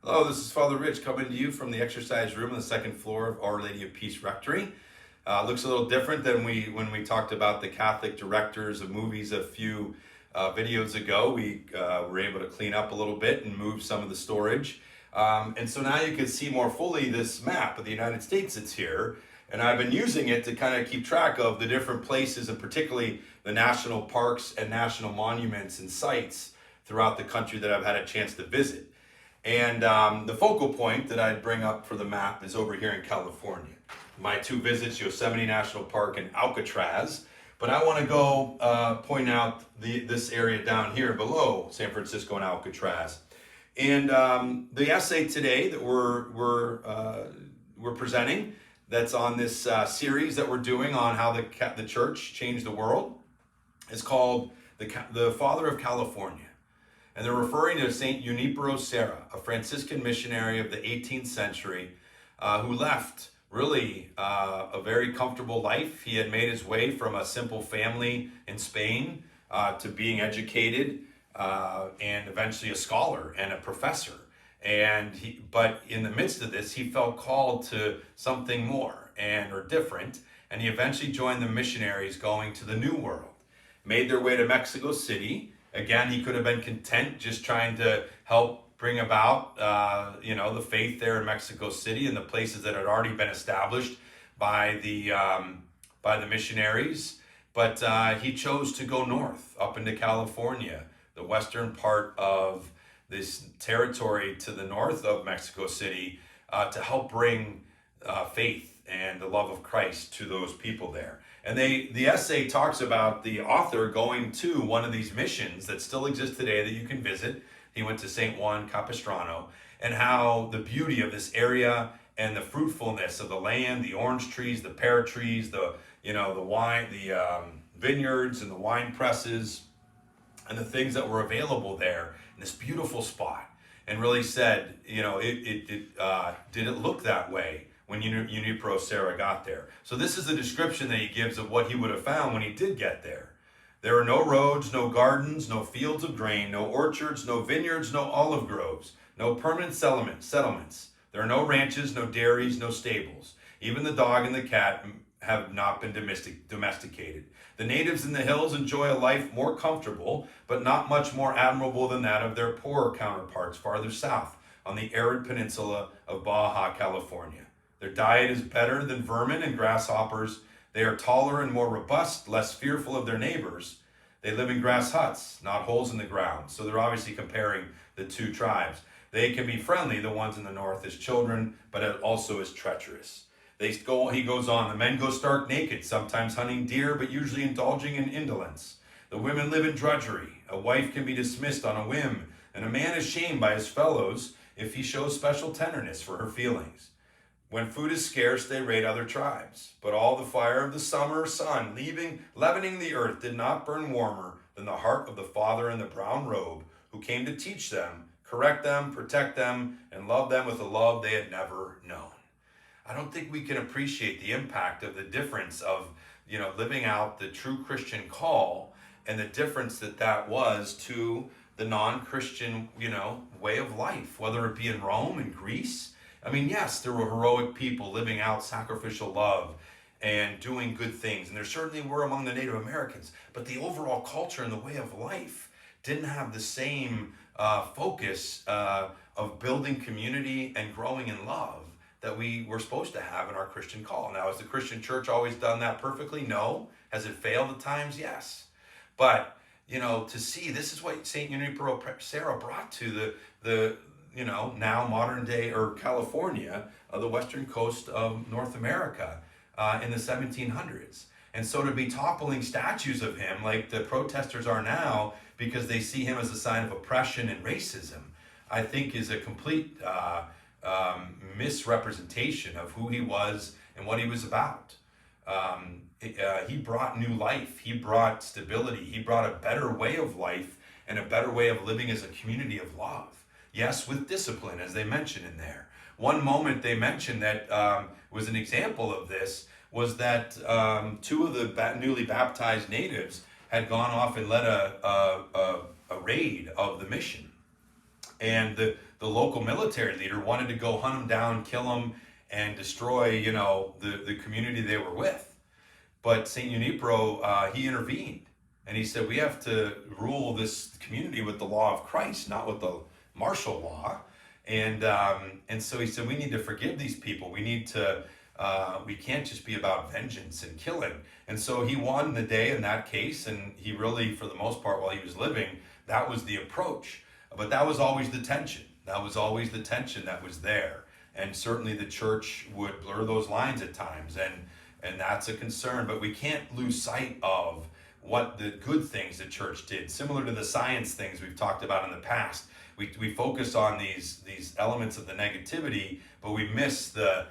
Hello, this is Father Rich coming to you from the exercise room on the second floor of Our Lady of Peace Rectory. Looks a little different than when we talked about the Catholic directors of movies a few videos ago. We were able to clean up a little bit and move some of the storage. And so now you can see more fully this map of the United States that's here. And I've been using it to kind of keep track of the different places, and particularly the national parks and national monuments and sites throughout the country that I've had a chance to visit. And the focal point that I'd bring up for the map is over here in California. My two visits, Yosemite National Park and Alcatraz. But I want to go point out this area down here below San Francisco and Alcatraz. And the essay today that we're presenting, that's on this series that we're doing on how the church changed the world, is called The Father of California. And they're referring to Saint Junipero Serra, a Franciscan missionary of the 18th century who left really a very comfortable life. He had made his way from a simple family in Spain to being educated and eventually a scholar and a professor. But in the midst of this, he felt called to something more or different, and he eventually joined the missionaries going to the New World. Made their way to Mexico City. Again, he could have been content just trying to help bring about, the faith there in Mexico City and the places that had already been established by the missionaries. But he chose to go north, up into California, the western part of this territory to the north of Mexico City, to help bring faith and the love of Christ to those people there. And the essay talks about the author going to one of these missions that still exist today that you can visit. He went to St. Juan Capistrano, and how the beauty of this area and the fruitfulness of the land, the orange trees, the pear trees, the wine, the vineyards and the wine presses, and the things that were available there in this beautiful spot. And really said, did it look that way when Junipero Serra got there? So this is the description that he gives of what he would have found when he did get there. There are no roads, no gardens, no fields of grain, no orchards, no vineyards, no olive groves, no permanent settlements. There are no ranches, no dairies, no stables. Even the dog and the cat have not been domesticated. The natives in the hills enjoy a life more comfortable, but not much more admirable than that of their poorer counterparts farther south on the arid peninsula of Baja California. Their diet is better than vermin and grasshoppers. They are taller and more robust, less fearful of their neighbors. They live in grass huts, not holes in the ground. So they're obviously comparing the two tribes. They can be friendly, the ones in the north, as children, but also as treacherous. He goes on, the men go stark naked, sometimes hunting deer, but usually indulging in indolence. The women live in drudgery. A wife can be dismissed on a whim, and a man is shamed by his fellows if he shows special tenderness for her feelings. When food is scarce, they raid other tribes. But all the fire of the summer sun, leavening the earth, did not burn warmer than the heart of the Father in the brown robe, who came to teach them, correct them, protect them, and love them with a love they had never known. I don't think we can appreciate the impact of the difference of, living out the true Christian call and the difference that was to the non-Christian, way of life, whether it be in Rome and Greece. I mean, yes, there were heroic people living out sacrificial love and doing good things. And there certainly were among the Native Americans. But the overall culture and the way of life didn't have the same focus of building community and growing in love that we were supposed to have in our Christian call. Now, has the Christian church always done that perfectly? No. Has it failed at times? Yes. But, to see this is what St. Junipero Serra brought to the now modern day, or California, the western coast of North America in the 1700s. And so to be toppling statues of him like the protesters are now because they see him as a sign of oppression and racism, I think is a complete misrepresentation of who he was and what he was about. He brought new life. He brought stability. He brought a better way of life and a better way of living as a community of love. Yes, with discipline, as they mention in there. One moment they mentioned that was an example of this was that two of the newly baptized natives had gone off and led a raid of the mission. And the local military leader wanted to go hunt him down, kill him, and destroy, the community they were with. But St. Junipero, he intervened, and he said, we have to rule this community with the law of Christ, not with the martial law. And so he said, we need to forgive these people. We need to, we can't just be about vengeance and killing. And so he won the day in that case, and he really, for the most part, while he was living, that was the approach. But that was always the tension. That was always the tension that was there. And certainly the church would blur those lines at times, and that's a concern. But we can't lose sight of what the good things the church did, similar to the science things we've talked about in the past. We focus on these elements of the negativity, but we miss the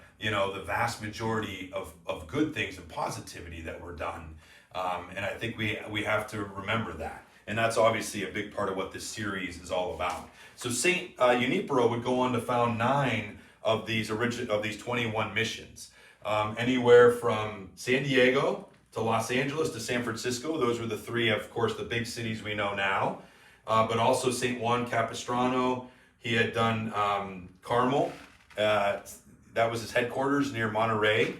vast majority of good things and positivity that were done. And I think we have to remember that. And that's obviously a big part of what this series is all about. So St. Junipero would go on to found 9 of these 21 missions. Anywhere from San Diego to Los Angeles to San Francisco. Those were the 3, of course, the big cities we know now. But also St. Juan Capistrano. He had done Carmel. That was his headquarters near Monterey,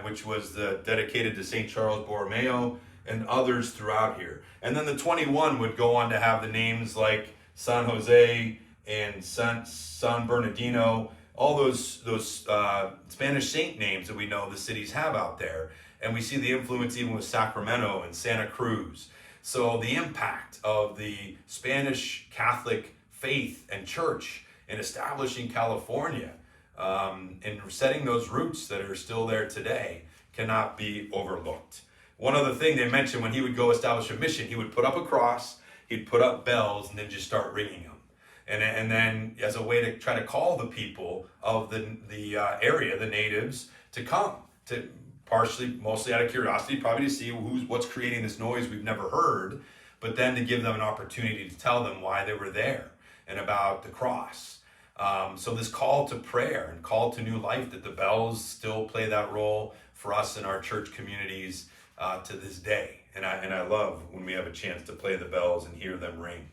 which was dedicated to St. Charles Borromeo, and others throughout here. And then the 21 would go on to have the names like San Jose and San Bernardino, all those Spanish saint names that we know the cities have out there. And we see the influence even with Sacramento and Santa Cruz. So the impact of the Spanish Catholic faith and church in establishing California and setting those roots that are still there today cannot be overlooked. One other thing they mentioned, when he would go establish a mission, he would put up a cross, he'd put up bells, and then just start ringing them. And then as a way to try to call the people of the area, the natives, to come, to mostly out of curiosity, probably to see what's creating this noise we've never heard, but then to give them an opportunity to tell them why they were there and about the cross. So this call to prayer and call to new life, that the bells still play that role for us in our church communities to this day. And I love when we have a chance to play the bells and hear them ring.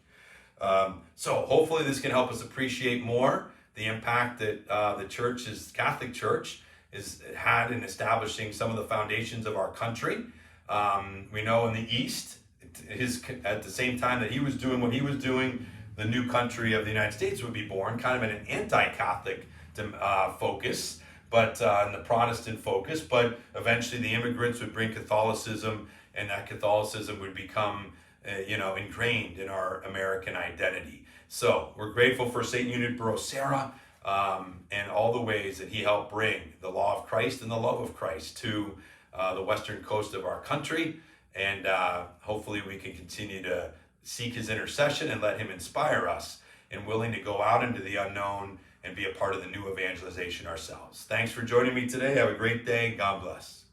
So hopefully this can help us appreciate more the impact that the Catholic Church is had in establishing some of the foundations of our country. We know in the East, at the same time that he was doing what he was doing, the new country of the United States would be born, kind of in an anti-Catholic focus, but in the Protestant focus. But eventually the immigrants would bring Catholicism, and that Catholicism would become ingrained in our American identity. So we're grateful for St. Junipero Serra, and all the ways that he helped bring the law of Christ and the love of Christ to the western coast of our country. And hopefully we can continue to seek his intercession and let him inspire us in willing to go out into the unknown and be a part of the new evangelization ourselves. Thanks for joining me today. Have a great day. God bless.